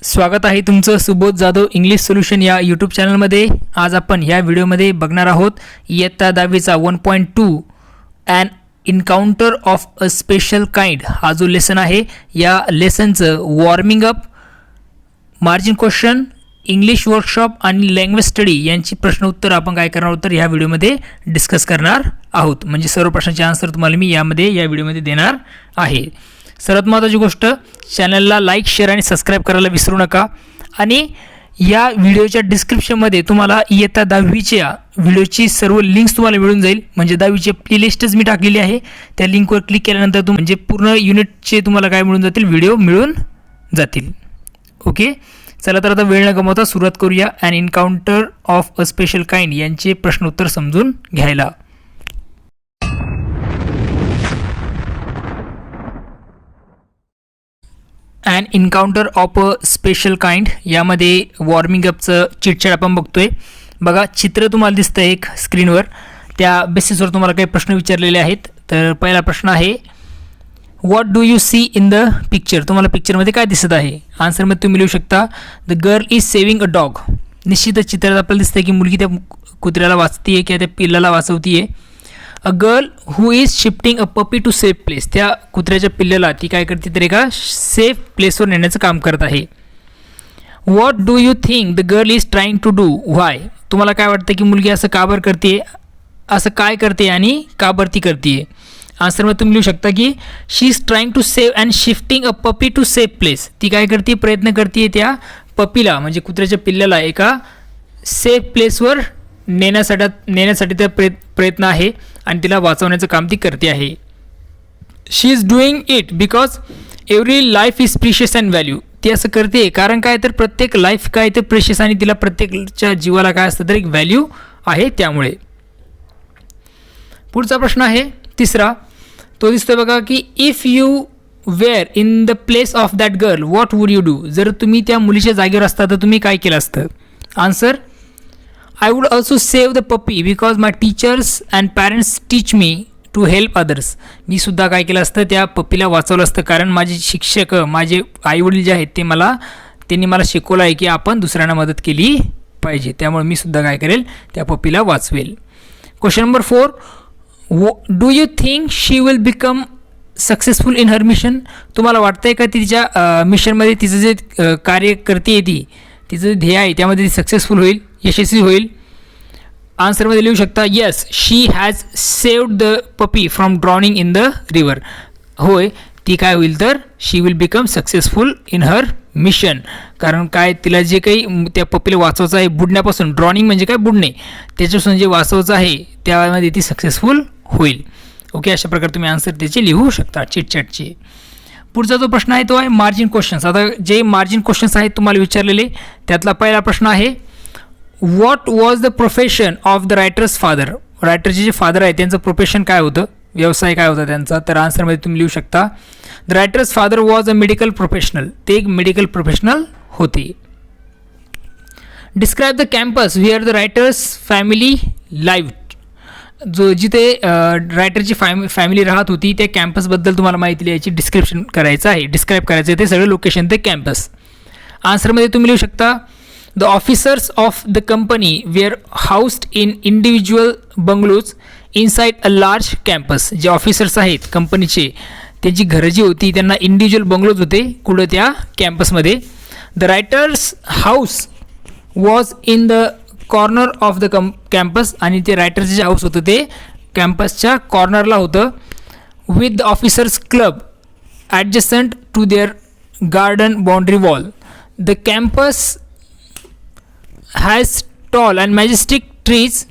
स्वागत आहे तुमचं सुबोध जाधव इंग्लिश सोल्युशन या यूट्यूब चॅनलमध्ये. आज आपण या व्हिडिओमध्ये बघणार आहोत इयत्ता 10वीचा 1.2 an encounter of a special kind हा जो लेसन आहे. या लेसनचं warming up, margin question, English workshop आणि लँग्वेज स्टडी यांची प्रश्न उत्तर आपण काय करणार आहोत तर ह्या व्हिडिओमध्ये डिस्कस करणार आहोत. म्हणजे सर्व प्रश्नांचे आन्सर तुम्हाला मी या व्हिडिओमध्ये देणार आहे. सर्वात महत्त्वाची गोष्ट, चॅनलला लाईक, शेअर आणि सबस्क्राईब करायला विसरू नका. आणि या व्हिडिओच्या डिस्क्रिप्शनमध्ये तुम्हाला इयत्ता 10वीच्या व्हिडिओची सर्व लिंक्स तुम्हाला मिळून जाईल. म्हणजे 10वीची प्लेलिस्टच मी टाकलेली आहे. त्या लिंकवर क्लिक केल्यानंतर म्हणजे पूर्ण युनिटचे तुम्हाला काय मिळून जातील, व्हिडिओ मिळून जातील. ओके, चला तर आता वेळ न गमावता सुरुवात करूया an encounter of a special kind यांचे प्रश्न उत्तर समजून घ्यायला. An encounter of a special kind यामध्ये वॉर्मिंग अपचं चिटचॅट आपण बघतोय. बघा, चित्र तुम्हाला दिसतं एक स्क्रीनवर. त्या बेसिसवर तुम्हाला काही प्रश्न विचारलेले आहेत. तर पहिला प्रश्न आहे, what do you see in the picture. तुम्हाला पिक्चरमध्ये काय दिसत आहे. आन्सरमध्ये तुम्ही लिहू शकता the girl is saving a dog. निश्चितच चित्रात आपल्याला दिसतं की मुलगी त्या कुत्र्याला वाचते किंवा त्या पिल्लाला वाचवती आहे. A girl who is shifting a puppy to safe place. त्या कुत्र्याच्या पिल्ल्याला ती काय करते तर एका सेफ प्लेसवर नेण्याचं काम करत आहे. What do you think the girl is trying to do. Why. तुम्हाला काय वाटतं की मुलगी असं का बरं करते, असं काय करते आणि का बरं ती करते. आन्सरमध्ये तुम्ही लिहू शकता की she is trying to save and shifting a puppy to safe place. ती काय करते, प्रयत्न करते त्या पपीला म्हणजे कुत्र्याच्या पिल्ल्याला एका सेफ प्लेसवर नेण्यासाठी त्या प्रयत्न आहे आणि तिला वाचवण्याचं काम ती करते आहे. She is doing it because every life is precious and value. ती असं करते कारण काय तर प्रत्येक लाईफ काय तर प्रिशियस आणि तिला प्रत्येकच्या जीवाला काय असतं तर एक व्हॅल्यू आहे त्यामुळे. पुढचा प्रश्न आहे तिसरा, तो दिसतोय बघा की if you were in the place of that girl what would you do. जर तुम्ही त्या मुलीच्या जागेवर असता तर तुम्ही काय केलं असतं. Answer, I would also save the puppy because my teachers and parents teach me to help others. मी सुद्धा काय केलं असतं, त्या पप्पीला वाचवलं असतं कारण माझे शिक्षक, माझे आईवडील जे आहेत त्यांनी मला शिकवलं आहे की आपण दुसऱ्यांना मदत केली पाहिजे. त्यामुळे मी सुद्धा काय करेल, त्या पप्पीला वाचवेल. Question number 4, do you think she will become successful in her mission. तुम्हाला वाटतं आहे का तिच्या मिशनमध्ये तिचं जे कार्य करते तिचं जे ध्येय आहे त्यामध्ये ती सक्सेसफुल होईल, यशस्वी होईल. आन्सरमध्ये लिहू शकता yes she has saved the puppy from drowning in the river. होय, ती काय होईल तर she will become successful in her mission. कारण काय, तिला जे काही त्या पपीला वाचवायचं आहे बुडण्यापासून, ड्रॉनिंग म्हणजे काय बुडणे, त्याच्यापासून जे वाचवायचं आहे त्यामध्ये ती सक्सेसफुल होईल. ओके, अशा प्रकारे तुम्ही आन्सर त्याचे लिहू शकता चिटचॅटचे. पुढचा जो प्रश्न आहे तो आहे मार्जिन क्वेश्चन्स. आता जे मार्जिन क्वेश्चन्स आहेत तुम्हाला विचारलेले त्यातला पहिला प्रश्न आहे, what was the profession of the writer's father. रायटरचे जे फादर आहे त्यांचं प्रोफेशन काय होतं, व्यवसाय काय होता त्यांचा. तर आन्सरमध्ये तुम्ही लिहू शकता the writer's father was a medical professional. ते एक मेडिकल प्रोफेशनल होते. Describe the campus where the writers family live. जिथे रायटरची फॅमिली राहत होती त्या कॅम्पसबद्दल तुम्हाला माहिती लिहायची, डिस्क्राईब करायचं आहे ते सगळं लोकेशन ते कॅम्पस. आन्सरमध्ये तुम्ही लिहू शकता the officers of the company were housed in individual bungalows inside a large campus. जे ऑफिसर्स आहेत कंपनीचे त्यांची घरं जी होती त्यांना इंडिव्हिज्युअल बंगलोज होते कुठं, त्या कॅम्पसमध्ये. The writers house was in the corner of the campus. आणि ते रायटरचं जे हाऊस होतं ते कॅम्पसच्या कॉर्नरला होतं. With the officers club adjacent to their garden boundary wall. The campus has tall and majestic trees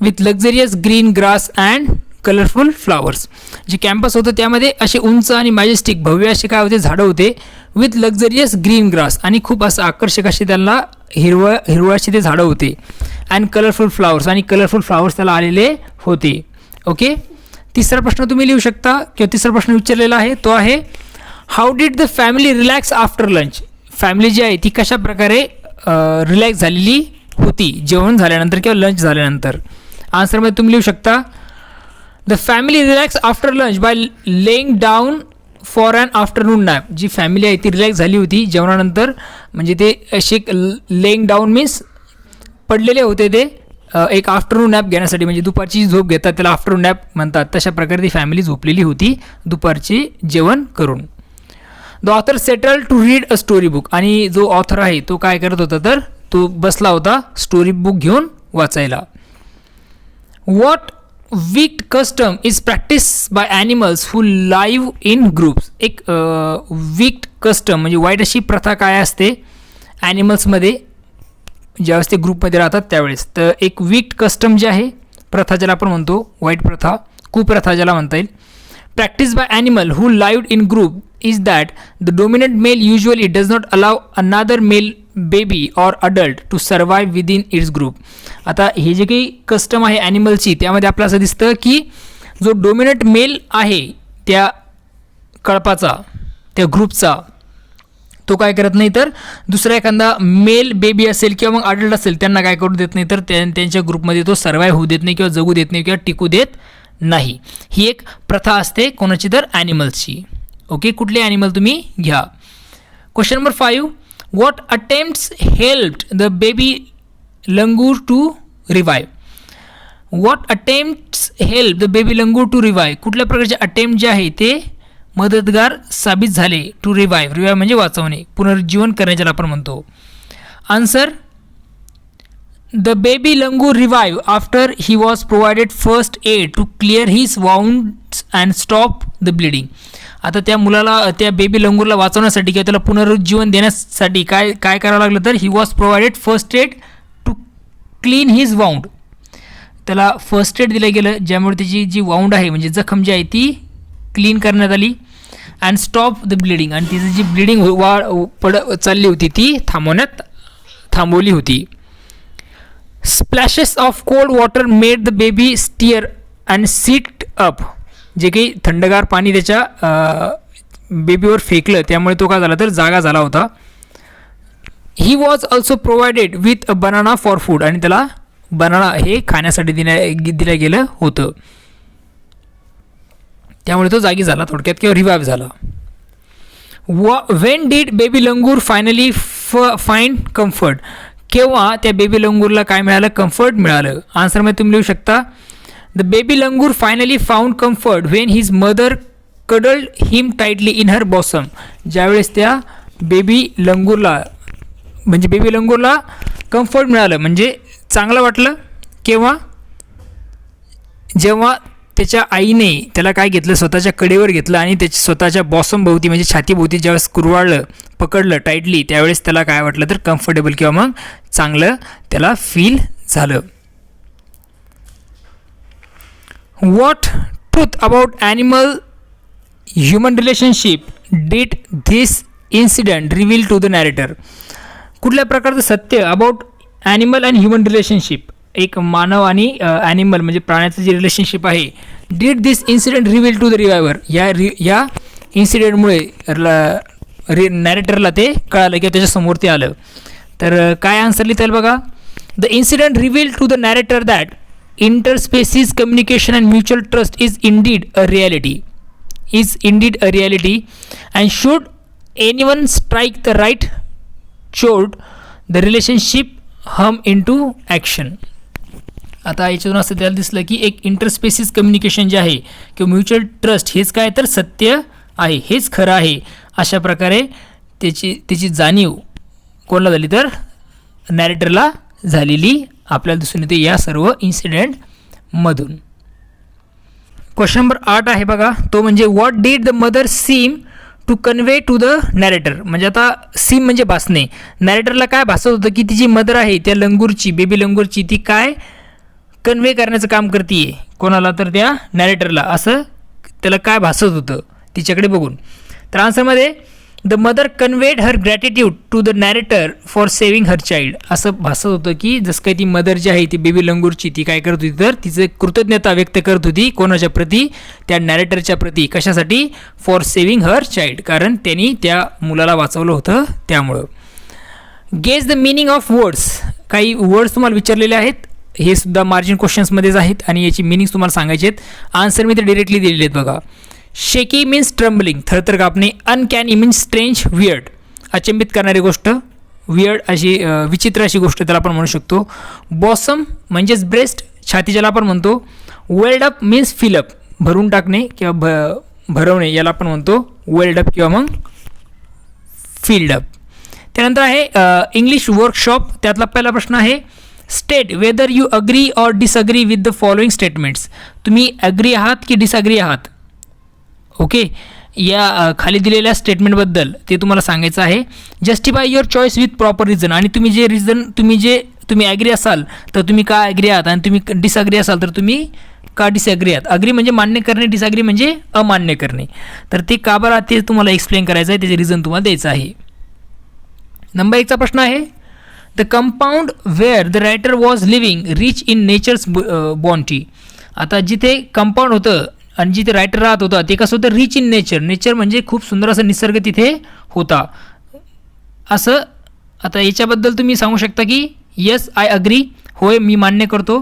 with luxurious green grass and colourful flowers. जे campus होतं त्यामध्ये असे उंच आणि मॅजेस्टिक भव्य असे काय होते, झाडं होते. विथ लक्झरियस ग्रीन ग्रास आणि खूप असं आकर्षक असे त्यांना हिरवळाचे ते झाडं होते. अँड कलरफुल फ्लावर्स आणि कलरफुल फ्लावर्स त्याला आलेले होते. ओके, तिसरा प्रश्न तुम्ही लिहू शकता किंवा तिसरा प्रश्न विचारलेला आहे तो आहे, how did the family relax after lunch. Family जी आहे ती कशा प्रकारे रिलॅक्स झालेली होती जेवण झाल्यानंतर किंवा लंच झाल्यानंतर. आन्सरमध्ये तुम्ही लिहू शकता the family relax after lunch by laying down for an afternoon nap. जी फॅमिली आहे ती रिलॅक्स झाली होती जेवणानंतर, म्हणजे ते असे लेईंग डाऊन मीन्स पडलेले होते ते एक आफ्टरनून नॅप घेण्यासाठी, म्हणजे दुपारची झोप घेतात त्याला आफ्टरनून नॅप म्हणतात. तशा प्रकारे ती फॅमिली झोपलेली होती दुपारची जेवण करून. The author settle to read a story book. आणि जो ऑथर आहे तो काय करत होता तर तो बसला होता स्टोरी बुक घेऊन वाचायला. What wicked custom is practice by animals who live in groups. एक वीक्ड कस्टम म्हणजे वाईट अशी प्रथा काय असते ॲनिमल्समध्ये ज्यावेळेस ते ग्रुपमध्ये राहतात त्यावेळेस. तर एक वीक्ड कस्टम जे आहे, प्रथा ज्याला आपण म्हणतो, वाईट प्रथा, कुप्रथा ज्याला म्हणता येईल, practice by animal who lived in group is that the dominant male usually does not allow another male baby or adult to survive within its group. आता हे जे काही कस्टम आहे ॲनिमलची, त्यामध्ये आपल्याला असं दिसतं की जो डोमिनंट मेल आहे त्या कळपाचा, त्या ग्रुपचा, तो काय करत नाही तर दुसरा एखादा मेल बेबी असेल किंवा मग अडल्ट असेल त्यांना काय करू देत नाही तर त्यांच्या ग्रुपमध्ये तो सर्वाईव्ह होऊ देत नाही किंवा जगू देत नाही किंवा टिकू देत नाही. ही एक प्रथा असते कोणाची तर ॲनिमल्सची. ओके, कुठले ॲनिमल तुम्ही घ्या. Question number 5. What attempts helped the baby langur to revive. What attempts help the baby langur to revive. कुठल्या प्रकारचे अटेम्प्ट जे आहे ते मदतगार साबित झाले टू रिवाईव्ह. रिवाईव्ह म्हणजे वाचवणे, पुनरुज्जीवन करणे ज्याला आपण म्हणतो. Answer, the baby langur revive after he was provided first aid to clear his wounds and stop the bleeding. आता त्या मुलाला, त्या बेबी लंगूरला वाचवण्यासाठी किंवा त्याला पुनरुज्जीवन देण्यासाठी काय काय करावं लागलं तर he was provided first aid to clean his wound. त्याला फर्स्ट एड दिलं गेलं ज्यामुळे त्याची जी वाउंड आहे म्हणजे जखम जी आहे ती क्लीन करण्यात आली. अँड स्टॉप द ब्लिडिंग, आणि तिची जी ब्लिडिंग चालली होती ती थांबवली होती. Splashes of cold water made the baby stir and sit up. जे काही थंडगार पाणी त्याच्या बेबीवर फेकलं त्यामुळे तो काय झाला तर जागा झाला होता. He was also provided with a banana for food, आणि त्याला बनाना हे खाण्यासाठी दिलं गेलं होतं. त्यामुळे तो जागी झाला थोडक्यात किंवा रिवाईव्ह झाला. When did baby langur finally find comfort. केव्हा त्या बेबी लंगूरला काय मिळालं, कम्फर्ट मिळालं. आन्सरमध्ये तुम्ही लिहू शकता, the baby langur finally found comfort when his mother cuddled him tightly in her bosom. ज्यावेळेस त्या बेबी लंगूरला कम्फर्ट मिळालं म्हणजे चांगलं वाटलं केव्हा, जेव्हा त्याच्या आईने त्याला काय घेतलं, स्वतःच्या कडेवर घेतलं आणि त्याच्या स्वतःच्या बॉसम भोवती म्हणजे छातीभोवती ज्यावेळेस कुरवाळलं, पकडलं टाईटली, त्यावेळेस त्याला काय वाटलं तर कम्फर्टेबल किंवा मग चांगलं त्याला फील झालं. What truth about animal human relationship did this incident reveal to the narrator. कुठल्या प्रकारचं सत्य about animal and human relationship, एक मानव आणि ॲनिमल म्हणजे प्राण्याचं जे रिलेशनशिप आहे, did this incident reveal to the reviver. या इन्सिडेंटमुळे नॅरेटरला ते कळालं किंवा त्याच्यासमोर ते आलं. तर काय आन्सर लिहिता येईल बघा. The incident reveal to the narrator that interspecies communication and mutual trust is indeed a reality and should anyone strike the right chord the relationship hum into action. आता याच्यातून असं त्याला दिसलं की एक इंटरस्पेसिस कम्युनिकेशन जे आहे किंवा म्युच्युअल ट्रस्ट हेच काय तर सत्य आहे, हेच खरं आहे. अशा प्रकारे त्याची जाणीव कोणाला झाली तर नॅरेटरला झालेली आपल्याला दिसून येते या सर्व इन्सिडेंटमधून. क्वेश्चन नंबर 8 आहे बघा, तो म्हणजे what did the mother seem to convey to the narrator. म्हणजे आता सीम म्हणजे भासणे. नॅरेटरला काय भासत होतं की तिची मदर आहे त्या लंगूरची, बेबी लंगूरची, ती काय कन्वे करण्याचं काम करते कोणाला तर त्या नॅरेटरला. असं त्याला काय भासत होतं तिच्याकडे बघून. तर आन्सरमध्ये the mother conveyed her gratitude to the narrator for saving her child. असं भासत होतं की जसं काही ती मदर जी आहे ती बेबी लंगूरची ती काय करत होती तर तिचं कृतज्ञता व्यक्त करत होती कोणाच्या प्रती, त्या नॅरेटरच्या प्रती. कशासाठी, फॉर सेव्हिंग हर चाइल्ड, कारण त्यांनी त्या मुलाला वाचवलं होतं त्यामुळं. Guess the meaning of words. काही वर्ड्स तुम्हाला विचारलेले आहेत, हे सुद्धा मार्जिन क्वेश्चन्समध्येच आहेत आणि याची मिनिंग्स तुम्हाला सांगायचे आहेत. आन्सर मी ते डिरेक्टली दिलेले आहेत बघा. शेकी मीन्स ट्रम्बलिंग, थरथर कापणे. अनकॅनी मीन्स स्ट्रेंज, वियर्ड, अचंबित करणारी गोष्ट, वियर्ड अशी विचित्र अशी गोष्ट त्याला आपण म्हणू शकतो. बॉसम म्हणजेच ब्रेस्ट, छाती ज्याला आपण म्हणतो. वेल्ड अप मीन्स फिलअप, भरून टाकणे किंवा भरवणे याला आपण म्हणतो वेल्ड अप किंवा मग फिल्ड अप. त्यानंतर आहे इंग्लिश वर्कशॉप. त्यातला पहिला प्रश्न आहे state whether you agree or disagree with the following statements. तुम्ही ॲग्री आहात की डिसअग्री आहात. ओके, या खाली दिलेल्या स्टेटमेंटबद्दल ते तुम्हाला सांगायचं आहे. Justify your choice with proper reason. आणि तुम्ही जे रिझन तुम्ही ॲग्री असाल तर तुम्ही का ॲग्री आहात, आणि तुम्ही डिसअग्री असाल तर तुम्ही का डिसॲग्री आहात. अग्री म्हणजे मान्य करणे, डिसअग्री म्हणजे अमान्य करणे. तर ते का बरं ते तुम्हाला एक्सप्लेन करायचं आहे, त्याचे रिझन तुम्हाला द्यायचं आहे. नंबर 1चा प्रश्न आहे the compound where the writer was living rich in nature's bounty. आता जिथे कंपाऊंड होतं आणि जिथे रायटर राहत होता ते कसं होतं, रिच इन नेचर. नेचर म्हणजे खूप सुंदर असं निसर्ग तिथे होता असं. आता याच्याबद्दल तुम्ही सांगू शकता की येस आय अग्री, होय मी मान्य करतो.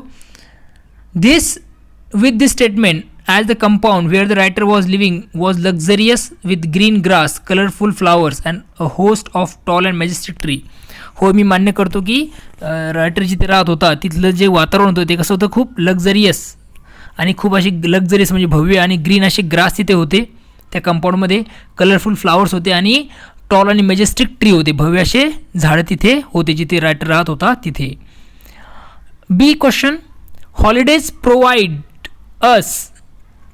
This with this statement as the compound where the writer was living was luxurious with green grass, colourful flowers and a host of tall and majestic tree. हो मी मान्य करतो की रायटर जिथे राहत होता तिथलं जे वातावरण होतं ते कसं होतं, खूप लक्झरियस आणि खूप अशी लक्झरियस म्हणजे भव्य आणि ग्रीन असे ग्रास तिथे होते त्या कंपाऊंडमध्ये. कलरफुल फ्लावर्स होते आणि टॉल आणि मॅजेस्टिक ट्री होते, भव्य असे झाडं तिथे होते जिथे रायटर राहत होता तिथे. B question holidays provide us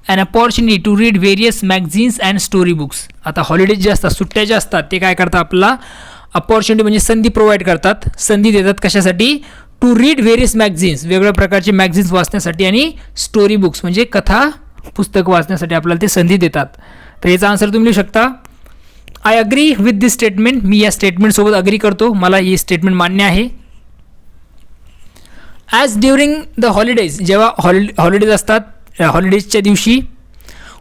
an opportunity to read various magazines and story books. आता हॉलिडेज जे असतात, सुट्ट्या ज्या असतात ते काय करतात, आपला अपॉर्च्युनिटी म्हणजे संधी प्रोव्हाइड करतात, संधी देतात. कशासाठी, टू रीड व्हेरियस मॅगझिन्स, वेगवेगळ्या प्रकारचे मॅगझिन्स वाचण्यासाठी, आणि स्टोरी बुक्स म्हणजे कथा पुस्तक वाचण्यासाठी आपल्याला ते संधी देतात. तर याचा आन्सर तुम्ही लिहू शकता I agree with this statement. मी या स्टेटमेंटसोबत अग्री करतो, मला ही स्टेटमेंट मान्य आहे. ॲज ड्युरिंग द हॉलिडेज, जेव्हा हॉलिडेज असतात, हॉलिडेजच्या दिवशी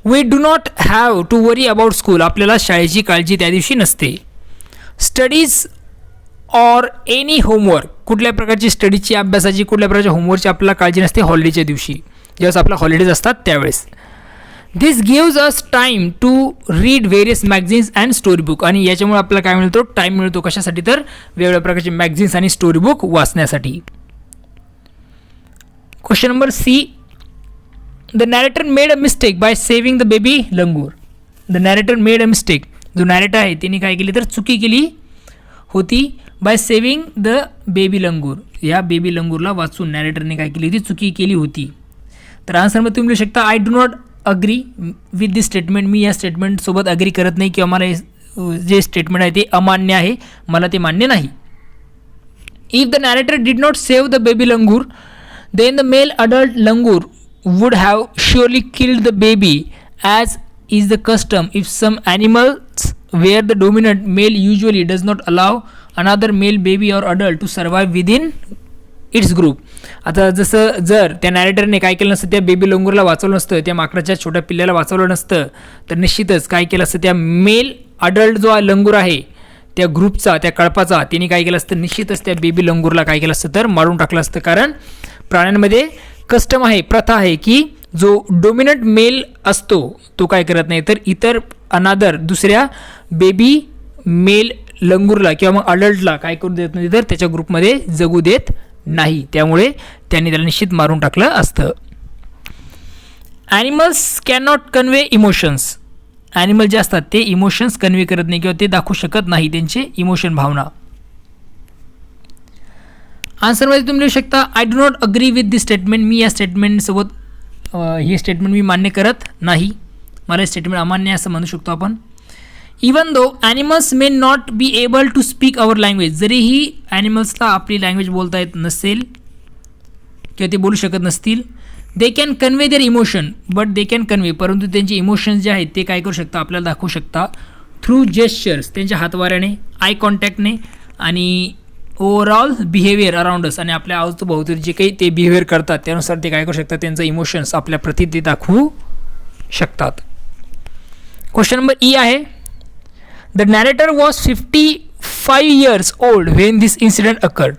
we do not have to worry about school, आपल्याला शाळेची काळजी त्या दिवशी नसते. स्टडीज ऑर एनी होमवर्क, कुठल्या प्रकारची स्टडीची, अभ्यासाची, कुठल्या प्रकारच्या होमवर्कची आपल्याला काळजी नसते हॉलिडेच्या दिवशी, ज्यावेळेस आपल्या हॉलिडेज असतात त्यावेळेस. This gives us time to read various magazines and story book, आणि याच्यामुळे आपल्याला काय मिळतो, टाईम मिळतो. कशासाठी, तर वेगवेगळ्या प्रकारचे मॅगझिन्स आणि स्टोरी बुक वाचण्यासाठी. Question number C the narrator made a mistake by saving the baby langur. The narrator made a mistake, जो नॅरेटर आहे त्याने काय केली तर चुकी केली होती by saving the baby langur, या बेबी लंगूरला वाचून नॅरेटरने काय केली होती, चुकी केली होती. तर आन्सरमध्ये तुम्ही लिहू शकता I do not agree with this statement. मी या स्टेटमेंटसोबत अग्री करत नाही किंवा मला जे स्टेटमेंट आहे ते अमान्य आहे, मला ते मान्य नाही. If the narrator did not save the baby langur then the male adult langur would have surely killed the baby, as is the custom if some animals where the dominant male usually does not allow another male baby or adult to survive within its group. आता जसं जर त्या नॅरेटरने काय केलं नसतं, त्या baby लंगूरला वाचवलं नसतं, त्या माकडाच्या छोट्या पिल्ल्याला वाचवलं नसतं, तर निश्चितच काय केलं असतं, त्या मेल अडल्ट जो लंगूर आहे त्या ग्रुपचा, त्या कळपाचा, त्यांनी काय केलं असतं, निश्चितच त्या बेबी लंगूरला काय केलं असतं तर मारून टाकलं असतं. कारण प्राण्यांमध्ये कस्टम आहे, प्रथा आहे की जो डोमिनंट मेल असतो तो काय करत नाही, तर इतर अनादर दुसऱ्या बेबी मेल लंगूरला किंवा मग अडल्टला काय करू देत नाही, तर त्याच्या ग्रुपमध्ये जगू देत नाही. त्यामुळे त्यांनी त्याला निश्चित मारून टाकलं असतं. Animals can not convey emotions. Animal जे असतात ते इमोशन्स कन्वे करत नाही किंवा ते दाखवू शकत नाही त्यांचे इमोशन, भावना. आन्सरमध्ये तुम्ही लिहू शकता I do not agree with this statement. मी या स्टेटमेंटसोबत ही स्टेटमेंट मी मान्य करत नाही, मला हे स्टेटमेंट अमान्य असं म्हणू शकतो आपण. Even though animals may not be able to speak our language, जरीही ॲनिमल्सला आपली लँग्वेज बोलता येत नसेल किंवा ते बोलू शकत नसतील, they can convey their emotion but they can convey, परंतु त्यांचे इमोशन्स जे आहेत ते काय करू शकता, आपल्याला दाखवू शकता थ्रू जेस्चर्स, त्यांच्या हातवाऱ्याने, आय कॉन्टॅक्टने, आणि ओव्हरऑल बिहेवियर अराउंड अस, आणि आपल्या आजूबाजूला जे काही ते बिहेवियर करतात त्यानुसार ते काय करू शकतात, त्यांचं इमोशन्स आपल्या प्रती ते दाखवू शकतात. क्वेश्चन नंबर ई आहे the narrator was 55 years old when this incident occurred.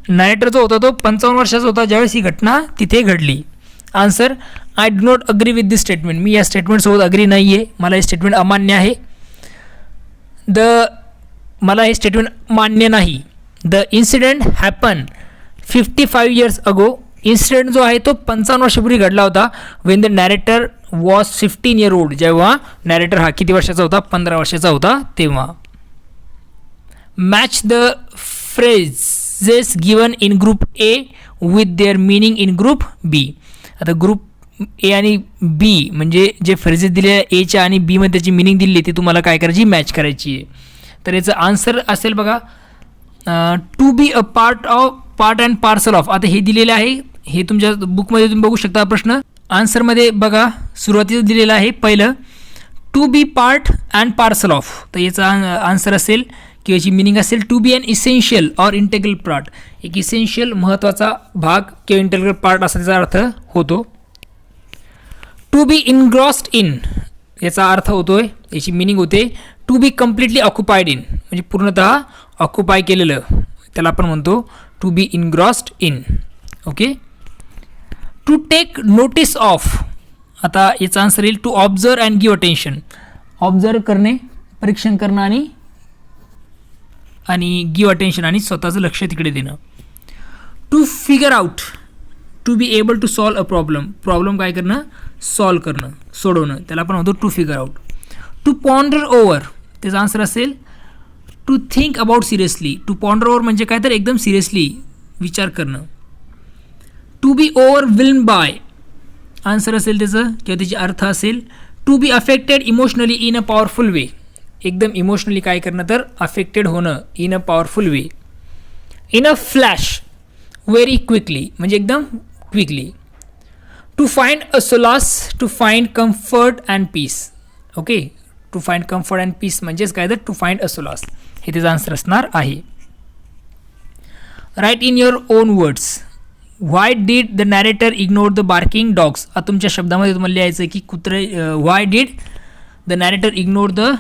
Narrator जो होता तो 55 वर्षाचा होता ज्यावेळेस ही घटना तिथे घडली. Answer, I do not agree with this statement. मी या स्टेटमेंटसोबत अग्री नाही आहे, मला हे स्टेटमेंट अमान्य आहे. मला हे स्टेटमेंट मान्य नाही. The incident happen 55 years ago. Incident जो आहे तो 55 वर्षापूर्वी घडला होता. When the narrator was 15 year old. जेव्हा नॅरेटर हा किती वर्षाचा होता? 15 वर्षाचा होता तेव्हा. Match the phrases given in group A with their meaning in group B. आता ग्रुप ए आणि बी म्हणजे जे फ्रेजेस दिले एच्या आणि बी मध्ये त्याची मिनिंग दिली ती तुम्हाला काय करायची? मॅच करायची आहे. तर याचं आन्सर असेल बघा, to be a part and parcel of. आता हे दिलेलं आहे, हे तुमच्या बुकमध्ये तुम्ही बघू शकता प्रश्न. आन्सरमध्ये बघा सुरुवातीला दिलेलं आहे पहिलं, to be part and parcel of. तर याचा आन्सर असेल किंवा याची मिनिंग असेल to be an essential or integral part. एक इसेन्शियल महत्त्वाचा भाग किंवा इंटेग्रल पार्ट असा त्याचा अर्थ होतो. टू बी इनग्रॉस्ड इन याचा अर्थ होतोय, याची मिनिंग होते to be completely occupied in, म्हणजे पूर्णतः ऑक्युपाय केलेलं, त्याला आपण म्हणतो to be engrossed in. Okay. To take notice of. आता याचा आन्सर येईल to observe and give attention. Observe करणे, परीक्षण करणं आणि गिव्ह अटेन्शन आणि स्वतःचं लक्ष तिकडे देणं. To figure out. To be able to solve a problem. Problem काय करणं? सॉल्व करणं, सोडवणं, त्याला आपण म्हणतो to figure out. To ponder over. त्याचा आन्सर असेल to think about seriously. To ponder over म्हणजे काय? तर एकदम सिरियसली विचार करणं. To be overwhelmed by. Answer असेल त्याचं किंवा त्याची अर्थ असेल to be affected emotionally in a powerful way. एकदम इमोशनली काय करणं? तर अफेक्टेड होणं in a powerful way. In a flash, very quickly म्हणजे एकदम quickly. To find a solace, to find comfort and peace. Okay. To find comfort and peace म्हणजेच काय? तर टू फाइंड अ सोलास हे त्याचं आन्सर असणार आहे. Write in your own words. Why did the narrator ignore the barking dogs. आता तुमच्या शब्दामध्ये तुम्हाला लिहायचं की कुत्रे, why did the narrator ignore the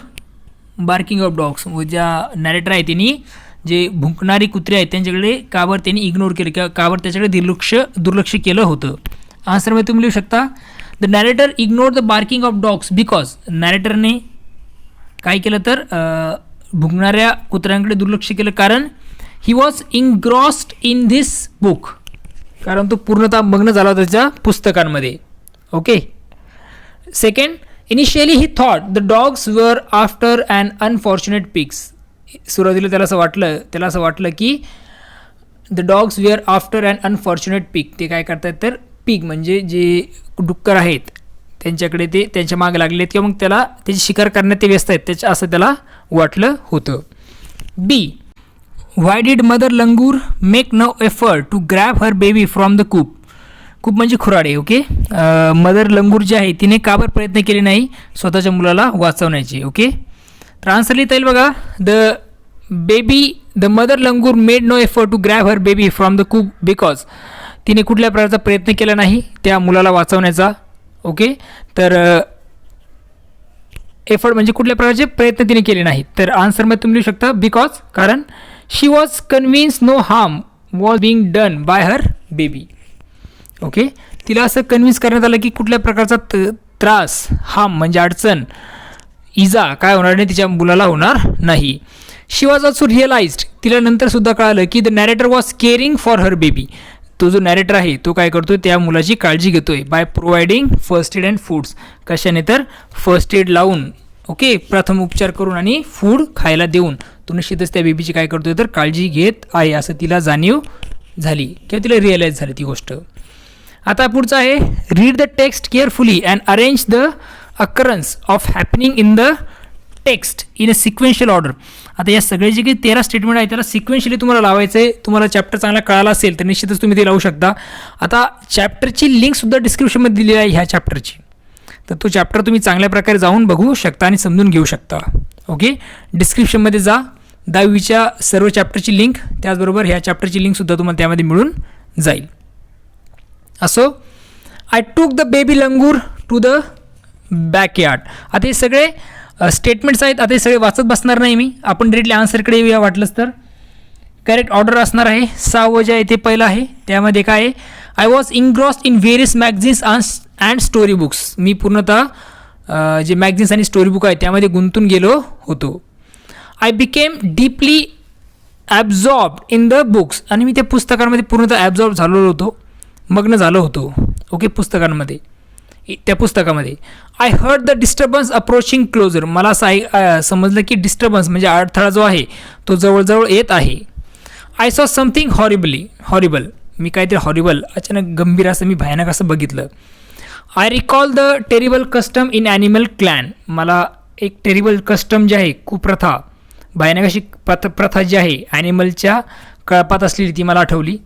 barking of dogs. ज्या नॅरेटर आहे त्यांनी जे भुंकणारी कुत्रे आहेत त्यांच्याकडे काबर त्यांनी इग्नोर केलं किंवा काबर त्याच्याकडे दुर्लक्ष केलं होतं. आन्सरमध्ये तुम्ही लिहू शकता the narrator ignore the barking of dogs because. नॅरेटरने काय केलं तर भुंकणाऱ्या कुत्र्यांकडे दुर्लक्ष केलं कारण he was engrossed in this book. कारण तो पूर्णतः मग्न झाला होता त्याच्या पुस्तकांमध्ये. Okay. Second, initially he thought the dogs were after and unfortunate pigs. सुरुवातीला त्याला असं वाटलं की the dogs were after and unfortunate pig. ते काय करतात तर पिग म्हणजे जे डुक्कर आहेत त्यांच्याकडे ते त्यांच्या मागे लागलेत किंवा मग त्याला त्याची शिकार करण्यात ते व्यस्त आहेत असं त्याला वाटलं होतं. B, why did mother langur make no effort to grab her baby from the coop. Coop म्हणजे खुराडे. ओके. मदर लंगूर जी आहे तिने का बरं प्रयत्न केले नाही स्वतःच्या मुलाला वाचवण्याचे. ओके. तर आन्सर लिहिता येईल बघा, the mother langur made no effort to grab her baby from the coop because. तिने कुठल्या प्रकारचा प्रयत्न केला नाही त्या मुलाला वाचवण्याचा. ओके. तर एफर्ट म्हणजे कुठल्या प्रकारचे प्रयत्न तिने केले नाहीत. तर आन्सरमध्ये तुम्ही लिहू शकता बिकॉज, कारण she was convince no harm was being done by her baby. Okay. तिला असं कन्व्हिन्स करण्यात आलं की कुठल्या प्रकारचा त्रास, हार्म म्हणजे अडचण, इजा काय होणार नाही तिच्या मुलाला होणार नाही. शी वॉज ऑल्सो रिअलाइज्ड. तिला नंतर सुद्धा कळालं की the narrator was caring for her baby. तो जो नॅरेटर आहे तो काय करतोय त्या मुलाची काळजी घेतोय by providing first aid and foods. कशाने तर फर्स्ट एड लावून. ओके. प्रथम उपचार करून आणि फूड खायला देऊन तो निश्चितच त्या बेबीची काय करतोय तर काळजी घेत आहे असं तिला जाणीव झाली किंवा तिला रिअलाइज झाली ती गोष्ट. आता पुढचं आहे read the text carefully and arrange the occurrence of happening in the text in a sequential order. आता या सगळे जे काही 13 स्टेटमेंट आहे त्याला सिक्वेन्शियली तुम्हाला लावायचं आहे. तुम्हाला चॅप्टर चांगला कळाला असेल तर निश्चितच तुम्ही ते लावू शकता. आता चॅप्टरची लिंकसुद्धा डिस्क्रिप्शनमध्ये दिलेली आहे ह्या चॅप्टरची. तर तो चॅप्टर तुम्ही चांगल्या प्रकारे जाऊन बघू शकता आणि समजून घेऊ शकता. ओके. डिस्क्रिप्शनमध्ये जा, 10वीच्या सर्व चॅप्टरची लिंक त्याचबरोबर ह्या चॅप्टरची लिंकसुद्धा तुम्हाला त्यामध्ये मिळून जाईल. असो, I took the baby langur to the backyard. आता हे सगळे स्टेटमेंट्स आहेत. आता हे सगळे वाचत बसणार नाही मी, आपण डिरेक्टली आन्सरकडे येऊया वाटलंच तर. करेक्ट ऑर्डर असणार आहे 6 जे आहे ते पहिलं आहे. त्यामध्ये काय आहे I was engrossed in various magazines and story books. मी पूर्णतः जे मॅगझिन्स आणि स्टोरी बुक आहे त्यामध्ये गुंतून गेलो होतो. I became deeply absorb in the books. आणि मी त्या पुस्तकांमध्ये पूर्णतः ॲब्झॉर्ब झालेलो होतो, मग्न झालो होतो. ओके, त्या पुस्तकामध्ये. I heard the disturbance approaching closer. मला असं समजलं की डिस्टर्बन्स म्हणजे अडथळा जो आहे तो जवळजवळ येत आहे. I saw something horrible. मी काहीतरी हॉरिबल, अचानक गंभीर असं, मी भयानक असं बघितलं. I recall the terrible custom in animal clan. मला एक टेरिबल कस्टम जे आहे, कुप्रथा, भयानक अशी प्रथा जी आहे ॲनिमलच्या कळपात असलेली, ती मला आठवली.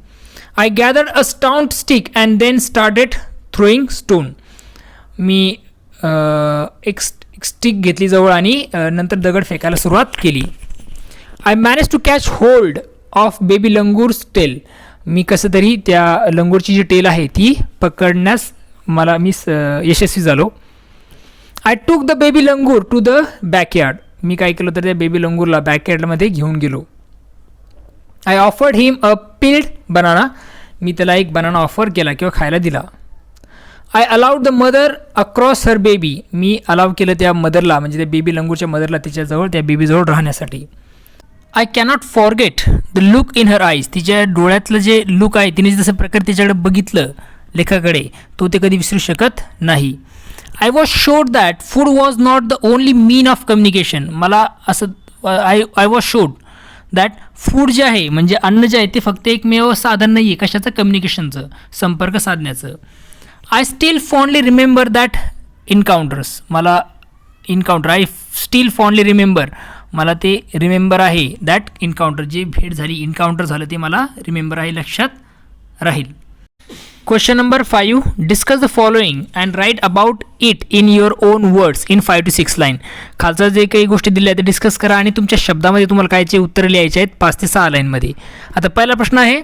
I gathered a stout stick and then started throwing stone. मी एक स्टिक घेतली जवळ आणि नंतर दगड फेकायला सुरुवात केली. I manage to catch hold of baby langur's tail. मी कसं तरी त्या लंगूरची जी टेल आहे ती पकडण्यास मी यशस्वी झालो. I took the baby langur to the backyard. मी काय केलं तर त्या बेबी लंगूरला बॅकयार्डमध्ये घेऊन गेलो. I offered him a peeled banana. मी त्याला एक बनाना ऑफर केला किंवा खायला दिला. I allowed the mother across her baby. मी अलाव केलं त्या मदरला, म्हणजे त्या बेबी लंगूरच्या मदरला तिच्याजवळ, त्या बेबीजवळ राहण्यासाठी. I cannot forget the look in her eyes. तिच्या डोळ्यातलं जे लुक आहे, तिने जसं प्रकारे तिच्याकडे बघितलं लेखाकडे, तो ते कधी विसरू शकत नाही. I was showed that food was not the only mean of communication. मला असं I was showed that food जे आहे, म्हणजे अन्न जे आहे, ते फक्त एकमेव साधन नाही आहे कशाचं, कम्युनिकेशनचं, संपर्क साधण्याचं. I still fondly remember that encounters. मला आय स्टील फॉन्डली रिमेंबर, मला ते रिमेंबर आहे दॅट इन्काउंटर, जे भेट झाली, इन्काउंटर झालं, ते मला रिमेंबर आहे, लक्षात राहील. Question number 5. Discuss the following and write about it in your own words in 5 to 6 line. खालचा जे काही गोष्टी दिल्या आहेत ते डिस्कस करा आणि तुमच्या शब्दामध्ये तुम्हाला कायचे उत्तरं लिहायचे आहेत 5 ते 6 लाईनमध्ये. आता पहिला प्रश्न आहे,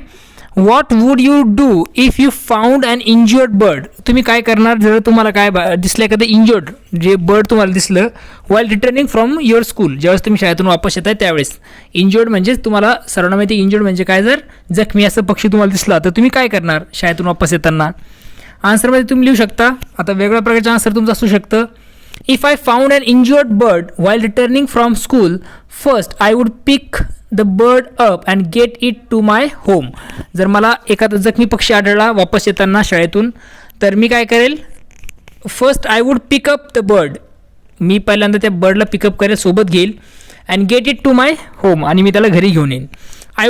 what would you do if you found an injured bird. तुम्ही काय करणार जर तुम्हाला काय दिसलं, एखादं इंज्युअर्ड जे बर्ड तुम्हाला दिसलं while returning from your school. ज्यावेळेस तुम्ही शाळेतून वापस येत आहे त्यावेळेस. इंज्युअर्ड म्हणजे तुम्हाला सर्वांना माहिती, इंज्युअर्ड म्हणजे काय, जर जखमी असं पक्षी तुम्हाला दिसला तर तुम्ही काय करणार शाळेतून वापस येताना. आन्सरमध्ये तुम्ही लिहू शकता. आता वेगळ्या प्रकारचं आन्सर तुमचं असू शकतं. If I found an injured bird while returning from school, first I would pick the bird up and get it to my home. जर मला एखादा जखमी पक्षी आढळला वापस येताना शाळेतून, तर मी काय करेल, first I would pick up the bird. मी पहिल्यांदा त्या बर्डला पिकअप करेल, सोबत घेईल, and get it to my home, आणि मी त्याला घरी घेऊन येईन. I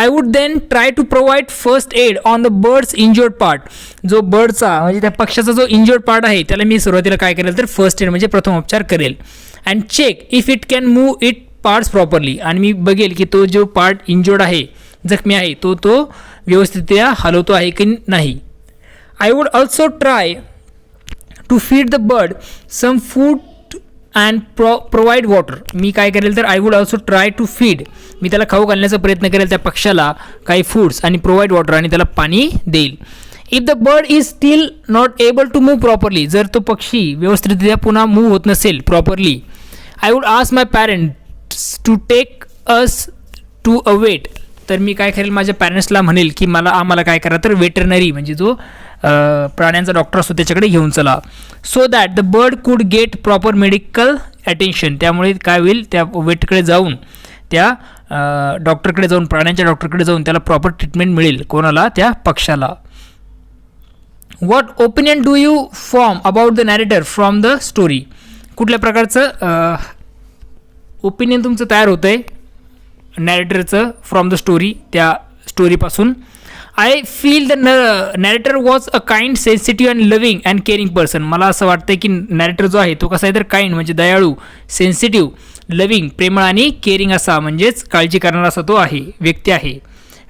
would then try to provide first aid on the bird's injured part. जो बर्डचा म्हणजे त्या पक्षाचा जो इंज्युअर्ड पार्ट आहे त्याला मी सुरुवातीला काय करेल तर फर्स्ट एड म्हणजे प्रथमोपचार करेल. And check if it can move it parts properly. आणि मी बघेल की तो जो पार्ट इंज्युअर्ड आहे, जखमी आहे, तो व्यवस्थितरित्या हलवतो आहे की नाही. I would also try to feed the bird some food and provide water. मी काय करेल तर I would also try to feed, मी त्याला खाऊ घालण्याचा प्रयत्न करेल त्या पक्षाला काही फूड्स, आणि प्रोव्हाइड वॉटर, आणि त्याला पाणी देईल. If the bird is still not able to move properly. जर तो पक्षी व्यवस्थितरित्या पुन्हा मूव्ह होत नसेल properly, I would ask my parents to take us to a vet. तर मी काय करेल, माझ्या पॅरेंट्सला म्हणेल की आम्हाला काय करा तर वेटरनरी म्हणजे जो प्राण्यांचा डॉक्टर असतो त्याच्याकडे घेऊन चला. So that the bird could get proper medical attention. त्यामुळे काय होईल, त्या वेटकडे जाऊन, त्या डॉक्टरकडे जाऊन, प्राण्यांच्या डॉक्टरकडे जाऊन त्याला प्रॉपर ट्रीटमेंट मिळेल. कोणाला, त्या पक्षाला. What opinion do you form about the narrator from the story. कुठल्या प्रकारचं ओपिनियन तुमचं तयार होतं आहे नॅरेटरचं फ्रॉम द स्टोरी, त्या स्टोरीपासून. I feel the narrator was a kind, sensitive and loving and caring person. मला असं वाटतं की नॅरेटर जो आहे तो कसा आहे तर काइंड म्हणजे दयाळू, सेन्सिटिव्ह, लव्हिंग प्रेमळ, आणि केअरिंग असा म्हणजेच काळजी करणारा असा तो आहे, व्यक्ती आहे.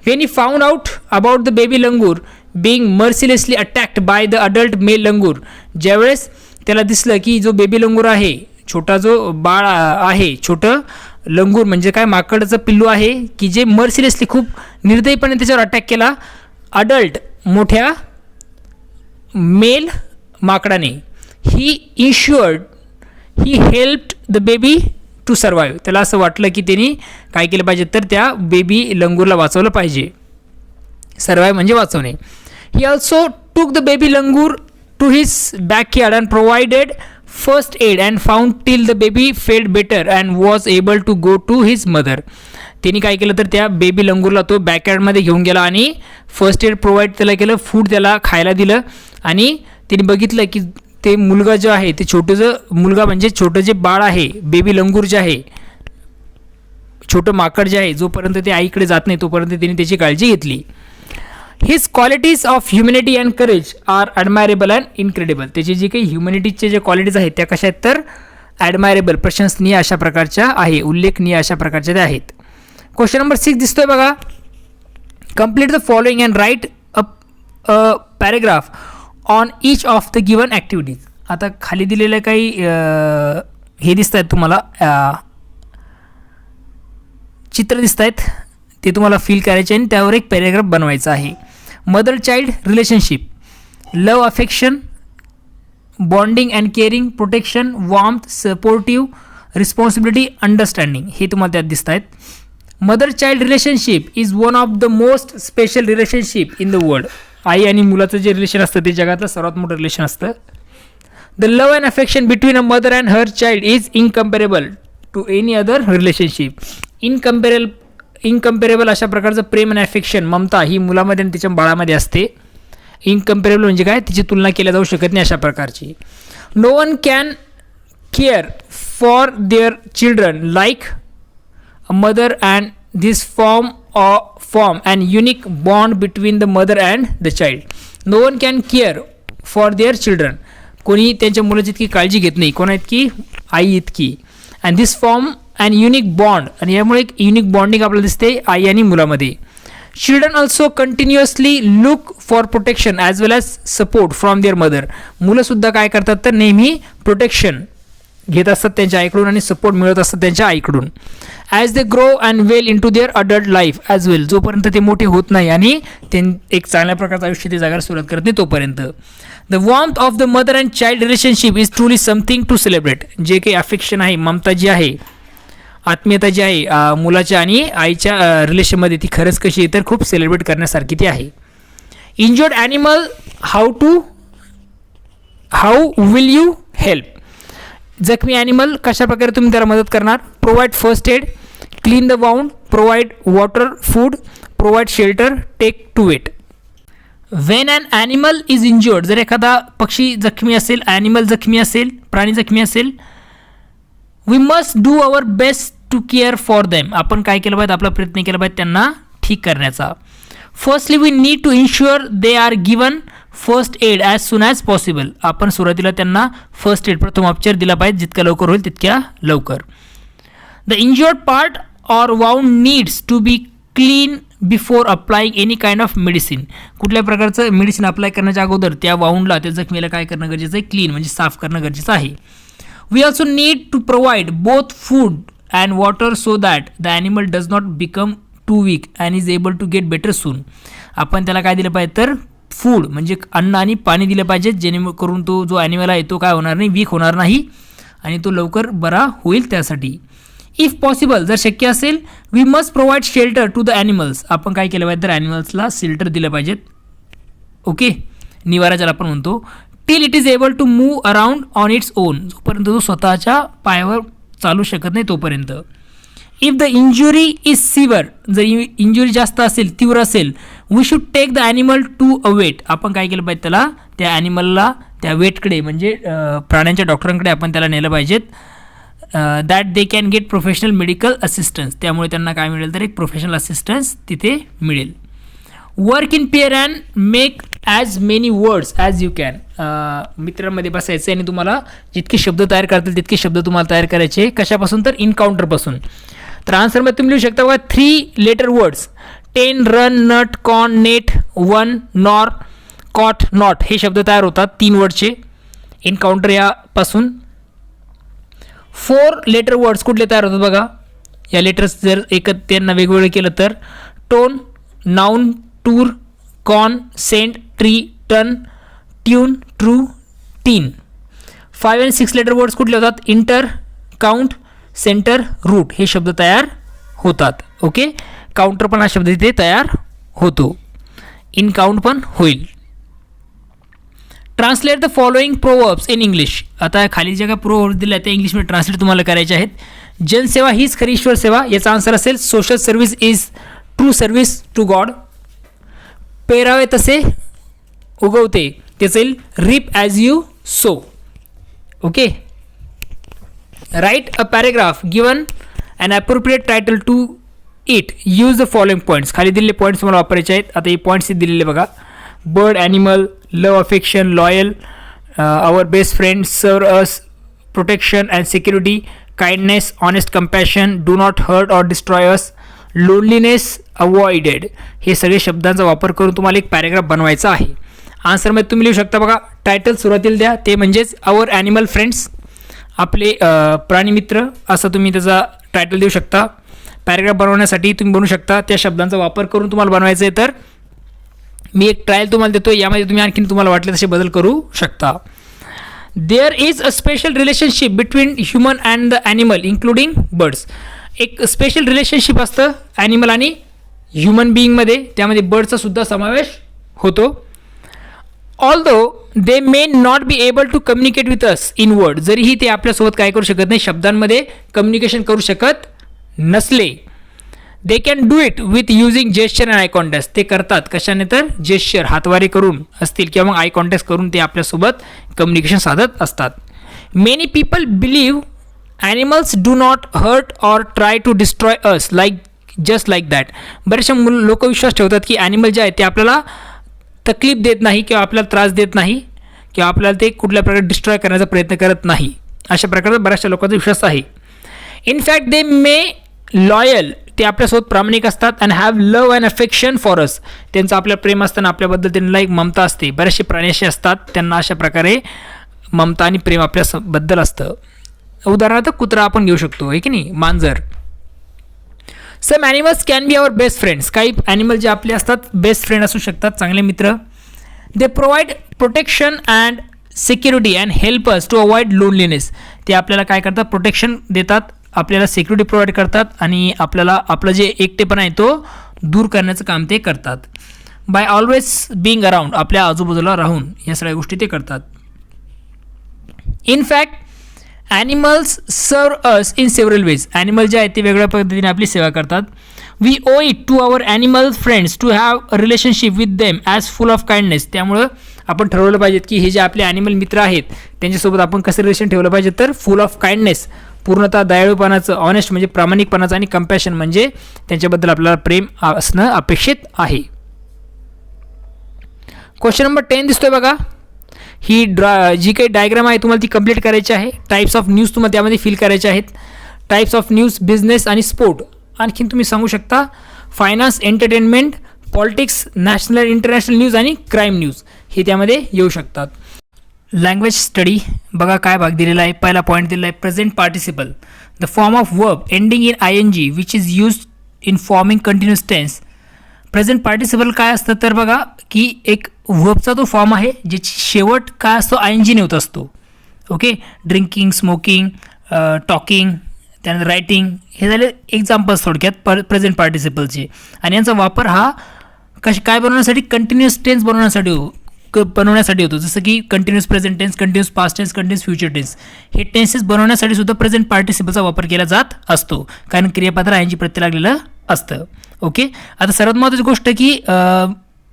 When he found out about the baby langur being mercilessly attacked by the adult male langur. ज्यावेळेस त्याला दिसलं की जो बेबी लंगूर आहे, छोटा जो बाळ आहे, छोटं लंगूर म्हणजे काय, माकडचं पिल्लू आहे की जे मर्सिलेसली खूप निर्दयीपणे त्याच्यावर अटॅक केला अडल्ट मोठ्या मेल माकडाने. He helped the baby to survive. त्याला असं वाटलं की त्यांनी काय केलं पाहिजे तर त्या बेबी लंगूरला वाचवलं पाहिजे. सर्वाइव्ह म्हणजे वाचवणे. He also took the baby langur to his backyard and provided first aid and found till the baby felt better and was able to go to his mother. त्यांनी काय केलं तर त्या बेबी लंगूरला तो बॅकयार्डमध्ये घेऊन गेला आणि फर्स्ट एड प्रोव्हाइड त्याला केलं, फूड त्याला खायला दिलं आणि त्यांनी बघितलं की ते मुलगा जो आहे ते मुलगा म्हणजे छोटं जे बाळ आहे, बेबी लंगूर जे आहे, छोटं माकड जे आहे, जोपर्यंत ते आईकडे जात नाही तोपर्यंत त्यांनी त्याची काळजी घेतली. His qualities of humanity and courage are admirable and incredible. त्याची जी काही ह्युमॅनिटीचे जे क्वालिटीज आहेत त्या कशा आहेत तर ॲडमायरेबल, प्रशंसनीय अशा प्रकारच्या आहे, उल्लेखनीय अशा प्रकारच्या त्या आहेत. क्वेश्चन नंबर 6 दिसतोय बघा. Complete the following and right a paragraph on each of the given activities. आता खाली दिलेल्या काही हे दिसत आहेत तुम्हाला, चित्र दिसत आहेत, ते तुम्हाला फील करायचे आणि त्यावर एक पॅरेग्राफ बनवायचा आहे. Mother child relationship, love affection, bonding and caring, protection, warmth, supportive, responsibility, understanding हे तुम्हाला त्यात दिसत आहेत. Mother child relationship is one of the most special relationship in the world. आई आणि मुलाचं जे रिलेशन असतं ते जगातलं सर्वात मोठं रिलेशन असतं. The love and affection between a mother and her child is incomparable to any other relationship. Incomparable अशा प्रकारचं प्रेम आणि अफेक्शन, ममता ही मुलामध्ये आणि तिच्या बाळामध्ये असते. इनकम्पेरेबल म्हणजे काय, तिची तुलना केल्या जाऊ शकत नाही अशा प्रकारची. No one can care for their children like a mother and this form an unique bond between the mother and the child. No one can care for their children. कोणी त्यांच्या मुलाची इतकी काळजी घेत नाही कोणा इतकी, आई इतकी. And this form and unique bond, आणि यामुळे एक युनिक बॉन्डिंग आपल्याला दिसते आई आणि मुलामध्ये. Children also continuously look for protection as well as support from their mother. मुलंसुद्धा काय करतात तर नेहमी प्रोटेक्शन घेत असतात त्यांच्या आईकडून आणि सपोर्ट मिळत असतात त्यांच्या आईकडून. As they grow and well into their adult life as well, जोपर्यंत ते मोठे होत नाही आणि ते एक चांगल्या प्रकारचं आयुष्य ते जगायला सुरुवात करत नाही तोपर्यंत. The warmth of the mother and child relationship is truly something to celebrate. जे काही अफेक्शन आहे, ममता जी आहे, आत्मीयता जी आहे मुलाच्या आणि आईच्या रिलेशनमध्ये, ती खरंच कशी आहे तर खूप सेलिब्रेट करण्यासारखी ती आहे. Injured animal, how will you help. जखमी ॲनिमल कशा प्रकारे तुम्ही त्याला मदत करणार. Provide first aid, clean the wound, provide water, food, provide shelter, take to it. When an animal is injured, जर एखादा पक्षी जखमी असेल, ॲनिमल जखमी असेल, प्राणी जखमी असेल, we must do our best to care for them. आपण काय केलं पाहिजे, आपला प्रयत्न केला पाहिजे त्यांना ठीक करण्याचा. Firstly we need to ensure they are given first aid as soon as possible. आपण सुरुवातीला त्यांना फर्स्ट एड, प्रथमोपचार दिला पाहिजे, जितक्या लवकर होईल तितक्या लवकर. The injured part or wound needs to be clean before applying any kind of medicine. कुठल्या प्रकारचं मेडिसिन अप्लाय करण्याच्या अगोदर त्या वाउंडला, त्या जखमीला काय करणं गरजेचं आहे, क्लीन म्हणजे साफ करणं गरजेचं आहे. We also need to provide both food and water so that the animal does not become too weak and is able to get better soon. आपण त्याला काय दिलं पाहिजे तर फूड म्हणजे अन्न आणि पाणी दिलं पाहिजे, जेणेकरून तो जो ॲनिमल आहे तो काय होणार नाही, वीक होणार नाही आणि तो लवकर बरा होईल. त्यासाठी इफ पॉसिबल, जर शक्य असेल, we must provide shelter to the animals. आपण काय केलं पाहिजे तर ॲनिमल्सला शेल्टर दिलं पाहिजेत. ओके, निवारा ज्याला आपण म्हणतो. Till it is able to move around on its own, जोपर्यंत तो स्वतःच्या पायावर चालू शकत नाही तोपर्यंत. If the injury is severe, जर इंजुरी जास्त असेल, तीव्र असेल, we should take the animal to a vet. आपण काय केलं पाहिजे त्याला, त्या ॲनिमलला त्या वेटकडे म्हणजे प्राण्यांच्या डॉक्टरांकडे आपण त्याला नेलं पाहिजेत. That they can get professional medical assistance. त्यामुळे त्यांना काय मिळेल तर एक प्रोफेशनल असिस्टन्स तिथे मिळेल. Work in pair and make as many words as you can. मित्रांमध्ये बसायचं आणि तुम्हाला जितके शब्द तयार करतील तितके शब्द तुम्हाला तयार करायचे. कशापासून तर इनकाउंटरपासून. तर आन्सरमध्ये तुम्ही लिहू शकता बघा 3 letter words. 10, run, nut, con, net, won, nor, cot, not हे शब्द तयार होतात 3 वर्डचे इनकाउंटर यापासून. 4 लेटर वर्ड्स कुठले तयार होतात बघा. या लेटर्स जर त्यांना वेगवेगळं केलं तर tone, noun, tour, con, cent, tree, ton, tune, true, teen. 5 and 6 letter words कुठले होतात. इंटर, काउंट, सेंटर, रूट हे शब्द तयार होतात. ओके, काउंटर पण हा शब्द इथे तयार होतो. इन काउंट पण होईल. Translate the following proverbs in English. आता खाली जे काय प्रोवर्ब्स दिले आहेत ते इंग्लिशमध्ये ट्रान्सलेट तुम्हाला करायचे आहेत. जनसेवा हीच खरी ईश्वर सेवा, याचा आन्सर असेल social service is true service to God. पेरावे तसे उगवते, त्याचं येईल reap as you sow. Okay. Write a paragraph given an appropriate title to it. Use the following points. खाली दिलेले पॉईंट्स तुम्हाला वापरायचे आहेत. आता हे पॉईंट्स दिलेले बघा. Bird, animal, love, affection, loyal, our best friend, serve us, protection and security, kindness, honest compassion, do not hurt or destroy us, loneliness, avoided. हे सगळे शब्दांचा वापर करून तुम्हाला एक पॅरेग्राफ बनवायचा आहे. आन्सरमध्ये तुम्ही लिहू शकता बघा. टायटल सुरुवातीला द्या, ते म्हणजेच आवर ॲनिमल फ्रेंड्स, आपले प्राणीमित्र, असं तुम्ही त्याचा टायटल देऊ शकता. पॅरेग्राफ बनवण्यासाठी तुम्ही बनवू शकता त्या शब्दांचा वापर करून तुम्हाला बनवायचं आहे. तर मी एक ट्रायल तुम्हाला देतो, यामध्ये तुम्ही आणखीन तुम्हाला वाटले तसे बदल करू शकता. There is a special relationship between human and the animal including birds. एक स्पेशल रिलेशनशिप असतं ॲनिमल आणि ह्युमन बिईंगमध्ये, त्यामध्ये बर्डचा सुद्धा समावेश होतो. Although they may not be able to communicate with us in word. जरीही ते आपल्यासोबत काय करू शकत नाही, शब्दांमध्ये कम्युनिकेशन करू शकत नसले, they can do it with using gesture and eye contact. ते करतात कशाने, तर जेस्चर, हातवारे करून असतील किंवा मग आय कॉन्टॅक्ट करून ते आपल्यासोबत कम्युनिकेशन साधत असतात. Many people believe animals do not hurt or try to destroy us just like that. बरेचसे लोक विश्वास ठेवतात की ॲनिमल जे आहे ते आपल्याला तकलीफ देत नाही किंवा आपल्याला त्रास देत नाही किंवा आपल्याला ते कुठल्या प्रकारे डिस्ट्रॉय करण्याचा प्रयत्न करत नाही. अशा प्रकारचा बऱ्याचशा लोकांचा विश्वास आहे. इनफॅक्ट दे मे लॉयल, ते आपल्यासोबत प्रामाणिक असतात. And have love and affection for us, त्यांचं आपल्याला प्रेम असताना आपल्याबद्दल त्यांना एक ममता असते. बरेचसे प्राणी असे असतात त्यांना अशा प्रकारे ममता आणि प्रेम आपल्याबद्दल असतं. उदाहरणार्थ कुत्रा आपण घेऊ शकतो, आहे की नाही, मांजर. Some animals can be our best friends. काही ॲनिमल जे आपले असतात बेस्ट फ्रेंड असू शकतात, चांगले मित्र. They provide protection and security and help us to avoid loneliness. ते आपल्याला काय करतात, प्रोटेक्शन देतात, आपल्याला सिक्युरिटी प्रोव्हाइड करतात आणि आपल्याला आपलं जे एकटेपणा आहे तो दूर करण्याचं काम ते करतात. बाय ऑलवेज बिंग अराउंड, आपल्या आजूबाजूला राहून या सगळ्या गोष्टी ते करतात. In fact animals serve us in several ways. Animal जे आहेत ते वेगवेगळ्या पद्धतीने आपली सेवा करतात. We owe it to our animal friends to have a relationship with them as full of kindness. त्यामुळं आपण ठरवलं पाहिजेत की हे जे आपले ॲनिमल मित्र आहेत त्यांच्यासोबत आपण कसं रिलेशन ठेवलं पाहिजे, तर फुल ऑफ काइंडनेस, पूर्णतः दयाळूपणाचं, ऑनेस्ट म्हणजे प्रामाणिकपणाचं, आणि कंपॅशन म्हणजे त्यांच्याबद्दल आपल्याला प्रेम असणं अपेक्षित आहे. क्वेश्चन नंबर 10 दिसतोय बघा. ही जी काही डायग्राम आहे तुम्हाला ती कंप्लीट करायची आहे. टाईप्स ऑफ न्यूज तुम्हाला त्यामध्ये फिल करायचे आहेत. टाईप्स ऑफ न्यूज, बिझनेस आणि स्पोर्ट. आणखीन तुम्ही सांगू शकता finance, entertainment, politics, national international news आणि क्राईम न्यूज हे त्यामध्ये येऊ शकतात. लँग्वेज स्टडी बघा काय भाग दिलेला आहे. पहिला पॉईंट दिलेला आहे present participle, the form of verb ending in ING which is use in forming continuous tense. Present participle काय असतं, तर बघा की एक वर्बचा तो फॉर्म आहे ज्याची शेवट काय असतो, ING होत असतो. ओके. ड्रिंकिंग, स्मोकिंग, टॉकिंग, त्यानंतर रायटिंग, हे झाले एक्झाम्पल्स थोडक्यात प्रेझेंट पार्टिसिपलचे. आणि यांचा वापर हा काय बनवण्यासाठी, कंटिन्युअस टेन्स बनवण्यासाठी होतो. जसं की continuous present tense, continuous past tense, continuous future tense. हे टेन्सेस बनवण्यासाठी सुद्धा प्रेझेंट पार्टिसिपलचा वापर केला जात असतो, कारण क्रियापद ING प्रत्यय लागलेलं असतं. ओके. आता सर्वात महत्त्वाची गोष्ट की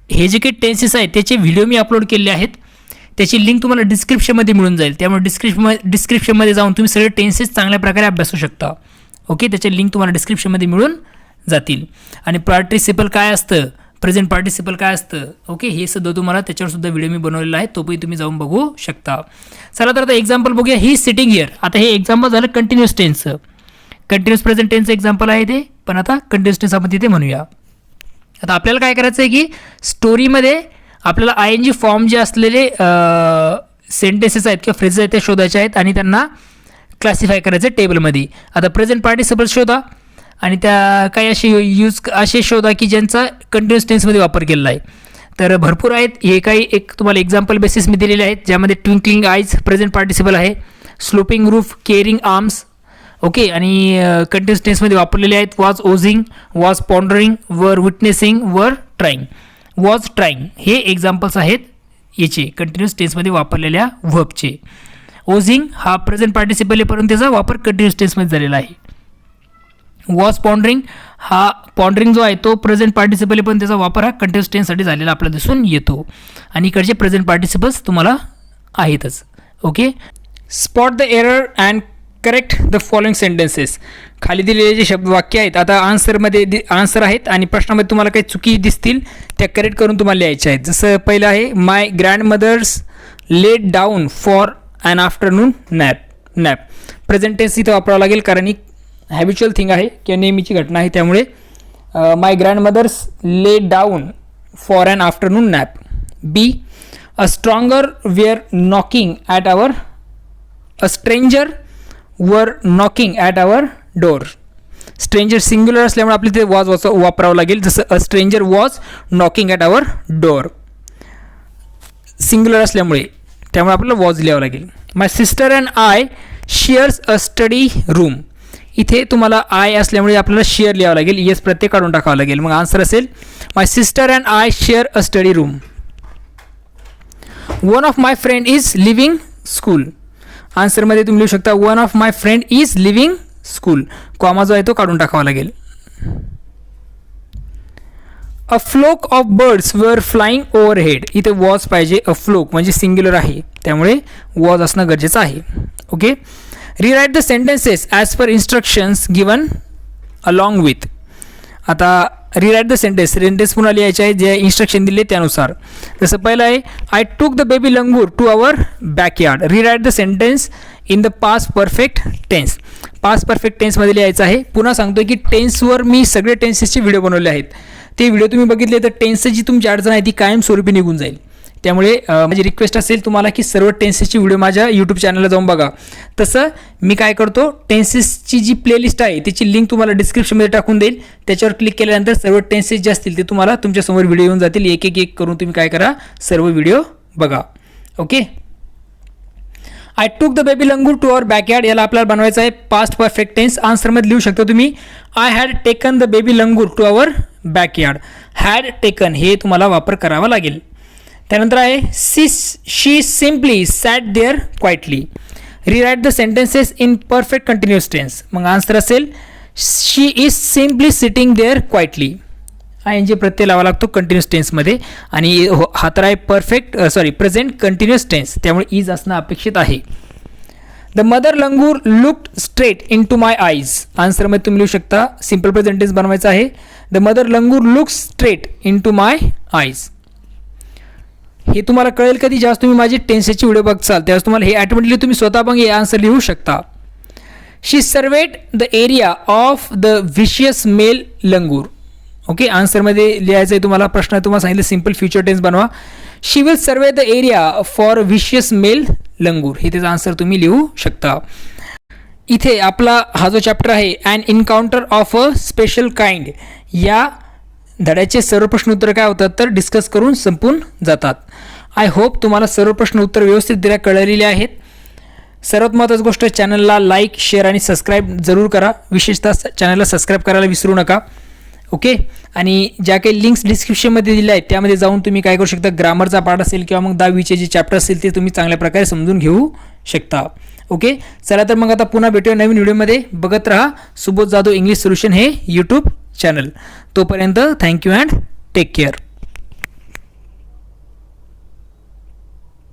हे जे काही टेन्सेस आहेत त्याचे व्हिडिओ मी अपलोड केलेले आहेत, त्याची लिंक तुम्हाला डिस्क्रिप्शनमध्ये मिळून जाईल. त्यामुळे डिस्क्रिप्शनमध्ये जाऊन तुम्ही सगळे टेन्सेस चांगल्या प्रकारे अभ्यासू शकता. ओके. त्याचे लिंक तुम्हाला डिस्क्रिप्शनमध्ये मिळून जातील. आणि पार्टिसिपल काय असतं, प्रेझेंट पार्टिसिपल काय असतं, ओके, हे सुद्धा तुम्हाला त्याच्यावर सुद्धा व्हिडिओ मी बनवलेला आहे, तोही तुम्ही जाऊन बघू शकता. चला तर आता एक्झाम्पल बघूया. ही सिटिंग हिअर. आता हे एक्झाम्पल झालं कंटिन्युअस टेन्सचं. कंटिन्युअस प्रेझेंट टेन्सचं एक्झाम्पल आहे ते, पण आता कंटिन्युअस टेन्स आपण तिथे म्हणूया. आता आपल्याला काय करायचं आहे की स्टोरीमध्ये आपल्याला ING फॉर्म जे असलेले सेंटेन्सेस आहेत किंवा फ्रेजेस आहेत ते शोधायचे आहेत आणि त्यांना क्लासिफाय करायचं टेबलमध्ये. आता प्रेझेंट पार्टिसिपल शोधा आणि त्या काही असे शोधा की ज्यांचा कंटिन्युअस टेन्समध्ये वापर केलेला आहे. तर भरपूर आहेत. हे काही एक तुम्हाला एक्झाम्पल बेसिस मी दिलेले आहेत, ज्यामध्ये ट्विंकलिंग आईज प्रेझेंट पार्टिसिपल आहे, sloping roof, caring arms, okay, आणि कंटिन्युअस टेन्समध्ये वापरलेले आहेत वॉज ओझिंग, वॉज पॉन्डरिंग, वर विटनेसिंग, वर ट्राईंग. वॉज ट्राईंग हे एक्झाम्पल्स आहेत याचे कंटिन्युअस टेन्समध्ये वापरलेल्या व्हर्बचे. ओझिंग हा प्रेझेंट पार्टिसिपल आहे परंतु त्याचा वापर कंटिन्युअस टेन्समध्ये झालेला आहे. वॉज पॉन्डरिंग हा पॉन्डरिंग जो आहे तो प्रेझेंट पार्टिसिपल आहे पण त्याचा वापर हा कंटिन्युअस टेन्ससाठी झालेला आपल्याला दिसून येतो. आणि इकडचे प्रेझेंट पार्टिसिपल्स तुम्हाला आहेतच. Okay. Spot the error and correct the following sentences. खाली दिलेले जे शब्द वाक्य आहेत आता आन्सरमध्ये आन्सर आहेत आणि प्रश्नामध्ये तुम्हाला काही चुकी दिसतील त्या करेक्ट करून तुम्हाला लिहायच्या आहेत. जसं पहिलं आहे my grandmother's let down for an afternoon nap. Present tense इथं वापरावं लागेल कारण ही हॅबिच्युअल थिंग आहे किंवा नेहमीची घटना आहे त्यामुळे my grandmother's let down for an afternoon nap. B a stranger were knocking at our a stranger were knocking at our door. Stranger singular असल्यामुळे आपली ते वॉज वापरावं लागेल. जसं a stranger was knocking at our door singular असल्यामुळे त्यामुळे आपल्याला was लिहावं लागेल. My sister and I shares a study room. इथे तुम्हाला आय असल्यामुळे आपल्याला शेअर लिहावं लागेल. येस प्रत्येक काढून टाकावं लागेल. मग आन्सर असेल my sister and I share a study room. One of my friend is living school. आन्सरमध्ये तुम्ही लिहू शकता one of my friend is living school. Comma जो आहे तो काढून टाकावा लागेल. A flock of birds were flying overhead. इथे वॉज पाहिजे. अ फ्लोक म्हणजे सिंग्युलर आहे त्यामुळे वॉज असणं गरजेचं आहे. Okay. Rewrite the sentences as per instructions given along with. आता रिराईट द सेंटेन्स पुन्हा लिहायचे आहे जे इन्स्ट्रक्शन दिले त्यानुसार. जसं पहिलं आहे I took the baby langur to our backyard. Rewrite the sentence in the past perfect tense. पास्ट परफेक्ट टेन्समध्ये लिहायचं आहे. पुन्हा सांगतो की टेन्सवर मी सगळे टेन्सेसचे व्हिडिओ बनवले आहेत. ते व्हिडिओ तुम्ही बघितले तर टेन्सची जी तुमची अडचण आहे ती कायमस्वरूपी निघून जाईल. त्यामुळे माझी रिक्वेस्ट असेल तुम्हाला की सर्व टेन्सेसची व्हिडिओ माझ्या यूट्यूब चॅनलला जाऊन बघा. तसं मी काय करतो टेन्सेसची जी प्लेलिस्ट आहे त्याची लिंक तुम्हाला डिस्क्रिप्शनमध्ये टाकून देईल. त्याच्यावर क्लिक केल्यानंतर सर्व टेन्सेस जे असतील ते तुम्हाला तुमच्यासमोर व्हिडिओ येऊन जातील. एक एक एक करून तुम्ही काय करा सर्व व्हिडिओ बघा. Okay. I took the baby langur to our backyard याला आपल्याला बनवायचं आहे पास्ट परफेक्ट टेन्स. आन्सरमध्ये लिहू शकता तुम्ही I had taken the baby langur to our backyard. Had taken हे तुम्हाला वापर करावा लागेल. त्यानंतर आहे she simply sat there quietly. Rewrite the sentences in perfect continuous tense. मग आन्सर असेल she is simply sitting there quietly. ING प्रत्यय लावा लागतो कंटिन्युअस टेन्समध्ये आणि हा तर आहे प्रेझेंट कंटिन्युअस टेन्स त्यामुळे इज असणं अपेक्षित आहे. The mother langur looked straight into my eyes. आन्सरमध्ये तुम्ही लिहू शकता सिम्पल प्रेझेंट टेन्स बनवायचं आहे. The mother langur looks straight into my eyes. हे तुम्हाला कळेल कधी जेव्हा तुम्ही माझी टेन्सेसची व्हिडिओ बघचाल त्यावेळेस तुम्हाला हे ऑटोमॅटिकली तुम्ही स्वतः पण हे आन्सर लिहू शकता. She surveyed the area of the vicious male langur. Okay. आन्सरमध्ये लिहायचं आहे तुम्हाला प्रश्न तुम्हाला सांगितलं सिम्पल फ्युचर टेन्स बनवा. She will survey the area for vicious male langur हे त्याचा आन्सर तुम्ही लिहू शकता. इथे आपला हा जो चॅप्टर आहे and encounter of a special kind या धड्याचे सर्व प्रश्न उत्तर काय होतात तर डिस्कस करून संपून जातात. आय होप तुम्हाला सर्व प्रश्न उत्तर व्यवस्थितरित्या कळलेले आहेत. सर्वात महत्त्वाची गोष्ट चॅनलला लाईक शेअर आणि सबस्क्राईब जरूर करा. विशेषतः चॅनलला सबस्क्राईब करायला विसरू नका. ओके. आणि ज्या काही लिंक्स डिस्क्रिप्शनमध्ये दिल्या आहेत त्यामध्ये जाऊन तुम्ही काय करू शकता ग्रामरचा पार्ट असेल किंवा मग 10वीचे जे चॅप्टर असेल ते तुम्ही चांगल्या प्रकारे समजून घेऊ शकता. ओके. चला तर मग आता पुन्हा भेटूया नवीन व्हिडिओमध्ये. बघत राहा सुबोध जाधव इंग्लिश सोल्युशन हे यूट्यूब चॅनल. तोपर्यंत थँक्यू अँड टेक केअर.